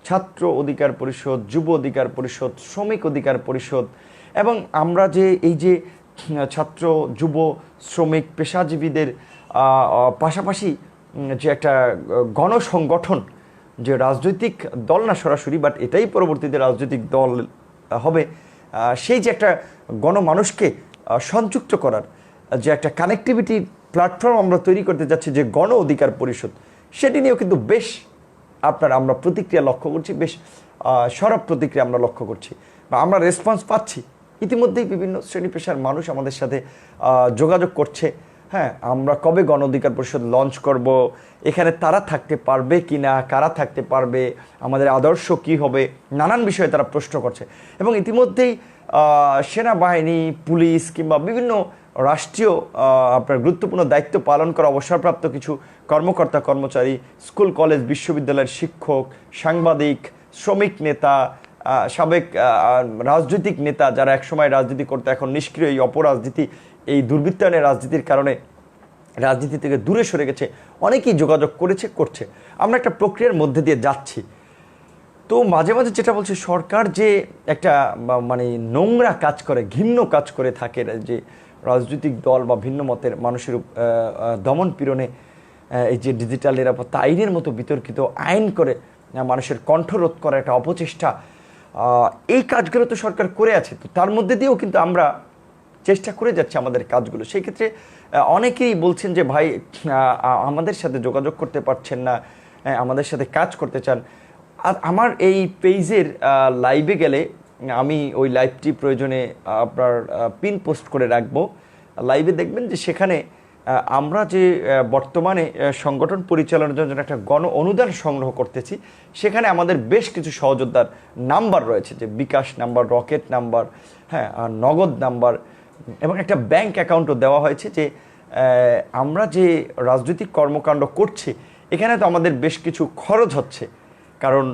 ছাত্র অধিকার পরিষদ, যুব অধিকার পরিষদ, শ্রমিক অধিকার পরিষদ এবং আমরা যে এই যে ছাত্র যুব শ্রমিক পেশাজীবীদের পাশাপাশি যে একটা গণসংগঠন, যে রাজনৈতিক দল না সরাসরি, বাট এটাই পরবর্তীতে রাজনৈতিক দল হবে, সেই যে একটা গণমানুষকে সংযুক্ত করার যে একটা কানেক্টিভিটি প্ল্যাটফর্ম আমরা তৈরি করতে যাচ্ছি, যে গণ অধিকার পরিষদ, সেটি নিয়েও কিন্তু বেশ আমরা প্রতিক্রিয়া লক্ষ্য করছি, বেশ সরব প্রতিক্রিয়া আমরা লক্ষ্য করছি বা আমরা রেসপন্স পাচ্ছি। ইতিমধ্যেই বিভিন্ন শ্রেণী পেশার মানুষ আমাদের সাথে যোগাযোগ করছে, হ্যাঁ আমরা কবে গণ অধিকার পরিষদ লঞ্চ করব, এখানে তারা থাকতে পারবে কি না, কারা থাকতে পারবে, আমাদের আদর্শ কি হবে, নানান বিষয়ে তারা প্রশ্ন করছে। এবং ইতিমধ্যেই সেনাবাহিনী, পুলিশ কিংবা বিভিন্ন রাষ্ট্রীয় আপনার গুরুত্বপূর্ণ দায়িত্ব পালন করা অবসরপ্রাপ্ত কিছু কর্মকর্তা কর্মচারী, স্কুল কলেজ বিশ্ববিদ্যালয়ের শিক্ষক, সাংবাদিক, শ্রমিক নেতা, সাবেক রাজনৈতিক নেতা যারা একসময় রাজনীতি করতে এখন নিষ্ক্রিয়, এই অপরাজনীতি, এই দুর্বৃত্তায়নের রাজনীতির কারণে রাজনীতি থেকে দূরে সরে গেছে, অনেকেই যোগাযোগ করছে। আমরা একটা প্রক্রিয়ার মধ্যে দিয়ে যাচ্ছি। তো মাঝে মাঝে যেটা বলছে, সরকার যে একটা মানে নোংরা কাজ করে, ঘৃণ্য কাজ করে থাকে, যে রাজনৈতিক দল বা ভিন্ন মতের মানুষের দমন পীড়নে এই যে ডিজিটাল নিরাপত্তা আইনের মতো বিতর্কিত আইন করে মানুষের কণ্ঠরোধ করার একটা অপচেষ্টা, এই কাজগুলো তো সরকার করে আছে। তো তার মধ্যে দিয়েও কিন্তু আমরা চেষ্টা করে যাচ্ছি আমাদের কাজগুলো। সেই ক্ষেত্রে অনেকেই বলছেন যে ভাই আমাদের সাথে যোগাযোগ করতে পারছেন না, আমাদের সাথে কাজ করতে চান। আর আমার এই পেজের লাইভে গেলে আমি ওই লাইভটি প্রয়োজনে আপনার পিন পোস্ট করে রাখবো। লাইভে দেখবেন যে সেখানে আমরা যে বর্তমানে সংগঠন পরিচালনার জন্য একটা গণ অনুদান সংগ্রহ করতেছি, সেখানে আমাদের বেশ কিছু সহযোদ্ধার নাম্বার রয়েছে, যে বিকাশ নাম্বার, রকেট নাম্বার, হ্যাঁ, আর নগদ নাম্বার এবং একটা ব্যাংক অ্যাকাউন্টও দেওয়া হয়েছে। যে আমরা যে রাজনৈতিক কর্মকাণ্ড করছি, এখানে তো আমাদের বেশ কিছু খরচ হচ্ছে, কারণ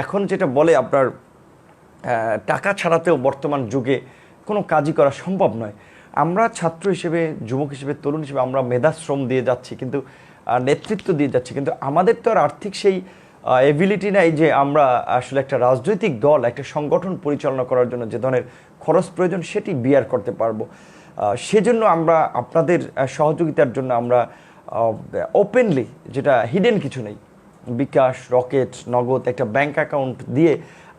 এখন যেটা বলে আপনার টাকা ছাড়াতেও বর্তমান যুগে কোনো কাজই করা সম্ভব নয়। আমরা ছাত্র হিসেবে, যুবক হিসেবে, তরুণ হিসেবে আমরা মেধাশ্রম দিয়ে যাচ্ছি, কিন্তু নেতৃত্ব দিয়ে যাচ্ছি, কিন্তু আমাদের তো আর আর্থিক সেই এবিলিটি নাই যে আমরা আসলে একটা রাজনৈতিক দল, একটা সংগঠন পরিচালনা করার জন্য যে ধরনের খরচ প্রয়োজন সেটি বিয়ার করতে পারবো। সেজন্য আমরা আপনাদের সহযোগিতার জন্য আমরা ওপেনলি, যেটা হিডেন কিছু নেই, বিকাশ, রকেট, নগদ একটা ব্যাংক অ্যাকাউন্ট দিয়ে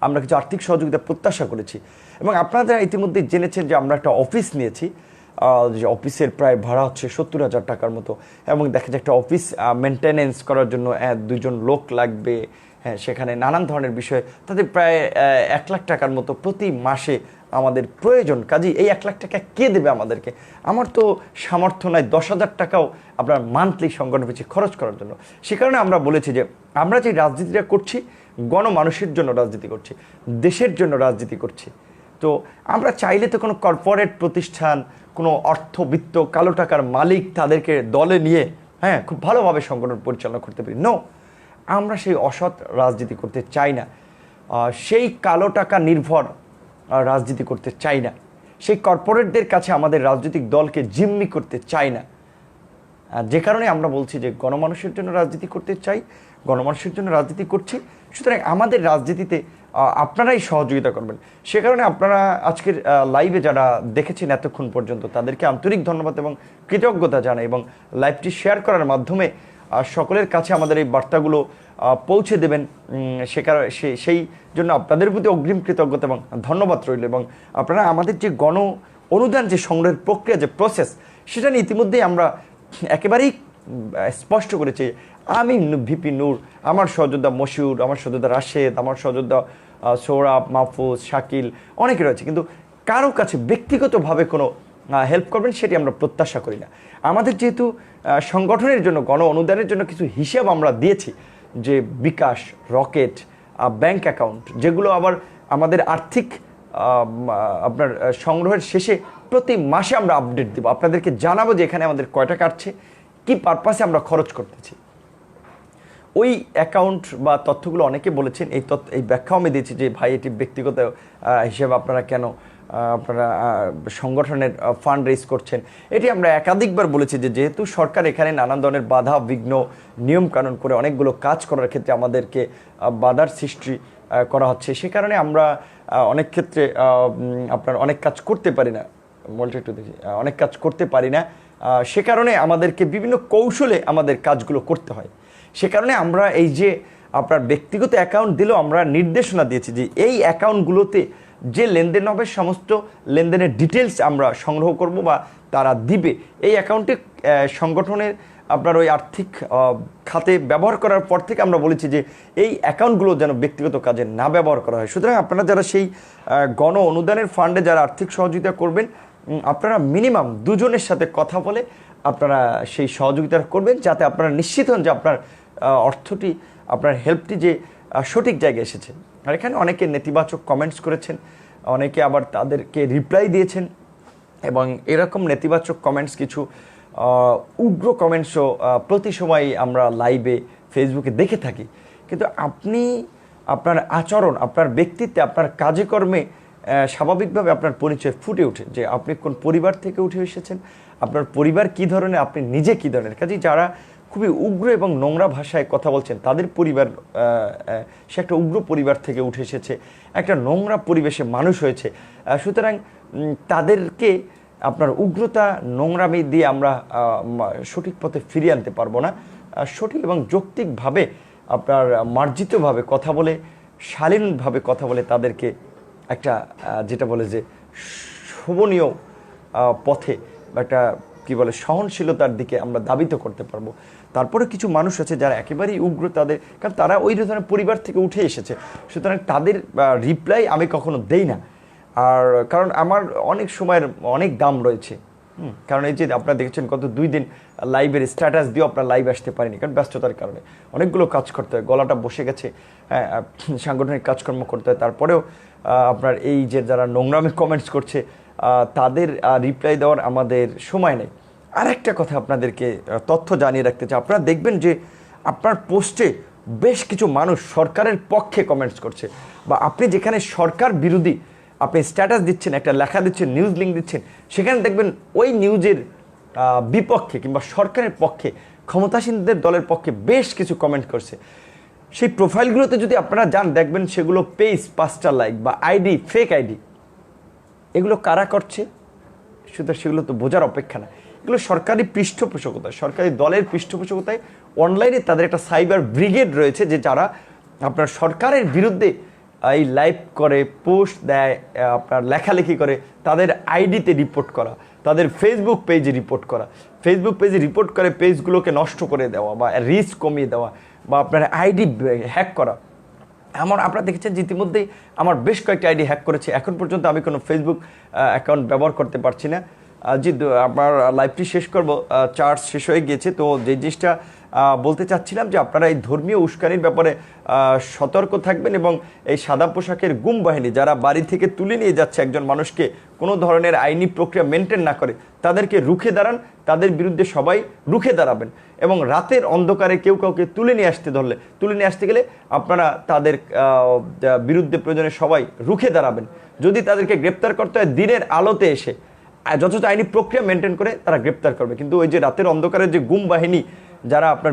আমরা কিছু আর্থিক সহযোগিতা প্রত্যাশা করেছি। এবং আপনারা ইতিমধ্যে জেনেছেন যে আমরা একটা অফিস নিয়েছি, যে অফিসের প্রায় ভাড়া হচ্ছে 70,000 টাকার মতো, এবং দেখা যায় একটা অফিস মেনটেনেন্স করার জন্য 2জন লোক লাগবে, হ্যাঁ, সেখানে নানান ধরনের বিষয়, তাদের প্রায় 1 লাখ টাকার মতো প্রতি মাসে আমাদের প্রয়োজন। কাজেই এই 1 লাখ টাকা কে দেবে আমাদেরকে? আমার তো সামর্থ্য নাই 10,000 টাকাও আপনার মান্থলি সংগঠন পিছিয়ে খরচ করার জন্য। সে কারণে আমরা বলেছি যে আমরা যে রাজনীতিটা করছি, গণমানুষের জন্য রাজনীতি করছি, দেশের জন্য রাজনীতি করছি। তো আমরা চাইলে তো কোনো কর্পোরেট প্রতিষ্ঠান, কোনো অর্থবিত্ত কালো টাকার মালিক তাদেরকে দলে নিয়ে, হ্যাঁ, খুব ভালোভাবে সংগঠন পরিচালনা করতে পারি। নো, আমরা সেই অসৎ রাজনীতি করতে চাই না, সেই কালো টাকা নির্ভর রাজনীতি করতে চাই না, সেই কর্পোরেটদের কাছে আমাদের রাজনৈতিক দলকে জিম্মি করতে চাই না। যে কারণে আমরা বলছি যে গণমানুষের জন্য রাজনীতি করতে চাই, গণমানুষের জন্য রাজনীতি করছি। সুতরাং আমাদের রাজনীতিতে আপনারাই সহযোগিতা করবেন। সে কারণে আপনারা আজকের লাইভে যারা দেখেছেন এতক্ষণ পর্যন্ত, তাদেরকে আন্তরিক ধন্যবাদ এবং কৃতজ্ঞতা জানাই, এবং লাইভটি শেয়ার করার মাধ্যমে সকলের কাছে আমাদের এই বার্তাগুলো পৌঁছে দেবেন। সেই জন্য আপনাদের প্রতি অগ্রিম কৃতজ্ঞতা এবং ধন্যবাদ রইল। এবং আপনারা আমাদের যে গণ অনুদান যে সংগ্রহের প্রক্রিয়া, যে প্রসেস, সেটা নিয়ে ইতিমধ্যেই আমরা একেবারেই স্পষ্ট করেছি। আমি ভিপি নূর, আমার সহযোদ্ধা মশিউর, আমার সহযোদ্ধা রাশেদ, আমার সহযোদ্ধা সৌরভ, মাহফুজ, শাকিল, অনেকে রয়েছে, কিন্তু কারো কাছে ব্যক্তিগতভাবে কোনো হেল্প করবেন সেটি আমরা প্রত্যাশা করি না। আমাদের যেহেতু সংগঠনের জন্য গণ অনুদানের জন্য কিছু হিসাব আমরা দিয়েছি, যে বিকাশ, রকেট, ব্যাংক অ্যাকাউন্ট, যেগুলো আবার আমাদের আর্থিক আপনার সংগ্রহের শেষে প্রতি মাসে আমরা আপডেট দেবো, আপনাদেরকে জানাবো যে এখানে আমাদের কয়টা কাটছে, কি পারপাসে আমরা খরচ করতেছি। ওই অ্যাকাউন্ট বা তথ্যগুলো অনেকে বলেছেন, এই ব্যাখ্যাও আমি দিয়েছি যে ভাই এটি ব্যক্তিগত হিসেবে আপনারা কেন আপনারা সংগঠনের ফান্ড রেজ করছেন। এটি আমরা একাধিকবার বলেছি যে যেহেতু সরকার এখানে নানান ধরনের বাধা বিঘ্ন নিয়মকানুন করে অনেকগুলো কাজ করার ক্ষেত্রে আমাদেরকে বাধার সৃষ্টি করা হচ্ছে, সে কারণে আমরা অনেক ক্ষেত্রে আপনার অনেক কাজ করতে পারি না, বলতে একটু দেখি, অনেক কাজ করতে পারি না, সে কারণে আমাদেরকে বিভিন্ন কৌশলে আমাদের কাজগুলো করতে হয়। সে কারণে আমরা এই যে আপনার ব্যক্তিগত অ্যাকাউন্ট দিলেও আমরা নির্দেশনা দিয়েছি যে এই অ্যাকাউন্টগুলোতে যে লেনদেন হবে সমস্ত লেনদেনের ডিটেলস আমরা সংগ্রহ করব বা তারা দিবে। এই অ্যাকাউন্টে সংগঠনের আপনার ওই আর্থিক খাতে ব্যবহার করার পর থেকে আমরা বলেছি যে এই অ্যাকাউন্টগুলো যেন ব্যক্তিগত কাজে না ব্যবহার করা হয়। সুতরাং আপনারা যারা সেই গণ অনুদানের ফান্ডে যারা আর্থিক সহযোগিতা করবেন, আপনারা মিনিমাম দুজনের সাথে কথা বলে আপনারা সেই সহযোগিতা করবেন, যাতে আপনারা নিশ্চিত হন যে আপনার অর্থটি, আপনার হেল্পটি যে সঠিক জায়গায় এসেছে। আর এখানে অনেকে নেতিবাচক কমেন্টস করেছেন, অনেকে আবার তাদেরকে রিপ্লাই দিয়েছেন, এবং এরকম নেতিবাচক কমেন্টস, কিছু উগ্র কমেন্টসও প্রতি সময় আমরা লাইভে ফেসবুকে দেখে থাকি। কিন্তু আপনি আপনার আচরণ, আপনার ব্যক্তিত্বে, আপনার কাজে কর্মে স্বাভাবিকভাবে আপনার পরিচয় ফুটে ওঠে যে আপনি কোন পরিবার থেকে উঠে এসেছেন, আপনার পরিবার কী ধরনের, আপনি নিজে কী ধরনের। কাজেই যারা খুবই উগ্র এবং নোংরা ভাষায় কথা বলছেন তাদের পরিবার, সে একটা উগ্র পরিবার থেকে উঠে এসেছে, একটা নোংরা পরিবেশে মানুষ হয়েছে। সুতরাং তাদেরকে আপনার উগ্রতা, নোংরামি দিয়ে আমরা সঠিক পথে ফিরিয়ে আনতে পারবো না। সঠিক এবং যৌক্তিকভাবে আপনার মার্জিতভাবে কথা বলে, শালীনভাবে কথা বলে তাদেরকে একটা যেটা বলে যে শোভনীয় পথে বা একটা কী বলে সহনশীলতার দিকে আমরা দাবিত করতে পারবো। তারপরে কিছু মানুষ আছে যারা একেবারেই উগ্র, তাদের, কারণ তারা ওই ধরনের পরিবার থেকে উঠে এসেছে, সুতরাং তাদের রিপ্লাই আমি কখনো দেই না। আর কারণ আমার অনেক সময়ের অনেক দাম রয়েছে, কারণ এই যে আপনারা দেখেছেন গত 2 দিন লাইভের স্ট্যাটাস দিয়েও আপনার লাইভ আসতে পারিনি, কারণ ব্যস্ততার কারণে অনেকগুলো কাজ করতে হয়, গলাটা বসে গেছে, সাংগঠনিক কাজকর্ম করতে হয়। তারপরেও আপনার এই যে যারা নোংরামে কমেন্টস করছে তাদের রিপ্লাই দেওয়ার আমাদের সময় নেই। আর একটা কথা আপনাদেরকে তথ্য জানিয়ে রাখতে চাই, আপনারা দেখবেন যে আপনার পোস্টে বেশ কিছু মানুষ সরকারের পক্ষে কমেন্টস করছে, বা আপনি যেখানে সরকার বিরোধী আপনি স্ট্যাটাস দিচ্ছেন, একটা লেখা দিচ্ছেন, নিউজ লিঙ্ক দিচ্ছেন, সেখানে দেখবেন ওই নিউজের বিপক্ষে কিংবা সরকারের পক্ষে, ক্ষমতাসীনদের দলের পক্ষে বেশ কিছু কমেন্ট করছে। সেই প্রোফাইলগুলোতে যদি আপনারা যান দেখবেন সেগুলো পেজ 5টা লাইক বা আইডি, ফেক আইডি। এগুলো কারা করছে সুতরাং সেগুলো তো বোঝার অপেক্ষা না। এগুলো সরকারি পৃষ্ঠপোষকতায়, সরকারি দলের পৃষ্ঠপোষকতায় অনলাইনে তাদের একটা সাইবার ব্রিগেড রয়েছে, যে যারা আপনার সরকারের বিরুদ্ধে এই লাইভ করে, পোস্ট দেয়, আপনার লেখালেখি করে, তাদের আইডিতে রিপোর্ট করা, তাদের ফেসবুক পেজে রিপোর্ট করা, ফেসবুক পেজে রিপোর্ট করে পেজগুলোকে নষ্ট করে দেওয়া বা রিচ কমিয়ে দেওয়া, বা আপনার আইডি হ্যাক করা। আপনারা দেখেছেন যে ইতিমধ্যেই আমার বেশ কয়েকটি আইডি হ্যাক করেছে, এখন পর্যন্ত আমি কোনো ফেসবুক অ্যাকাউন্ট ব্যবহার করতে পারছি না। জি, আপনার লাইভটি শেষ করব, চার্জ শেষ হয়ে গিয়েছে। তো যে জিনিসটা বলতে চাচ্ছিলাম যে আপনারা এই ধর্মীয় উস্কানির ব্যাপারে সতর্ক থাকবেন, এবং এই সাদা পোশাকের গুম বাহিনী যারা বাড়ি থেকে তুলে নিয়ে যাচ্ছে একজন মানুষকে, কোনো ধরনের আইনি প্রক্রিয়া মেনটেন না করে, তাদেরকে রুখে দাঁড়ান, তাদের বিরুদ্ধে সবাই রুখে দাঁড়াবেন। এবং রাতের অন্ধকারে কেউ কাউকে তুলে নিয়ে আসতে গেলে আপনারা তাদের বিরুদ্ধে প্রয়োজনে সবাই রুখে দাঁড়াবেন। যদি তাদেরকে গ্রেপ্তার করতে হয় দিনের আলোতে এসে, যথেষ্ট আইনি প্রক্রিয়া মেনটেন করে তারা গ্রেপ্তার করবে। কিন্তু ওই যে রাতের অন্ধকারের যে গুম বাহিনী যারা আপনার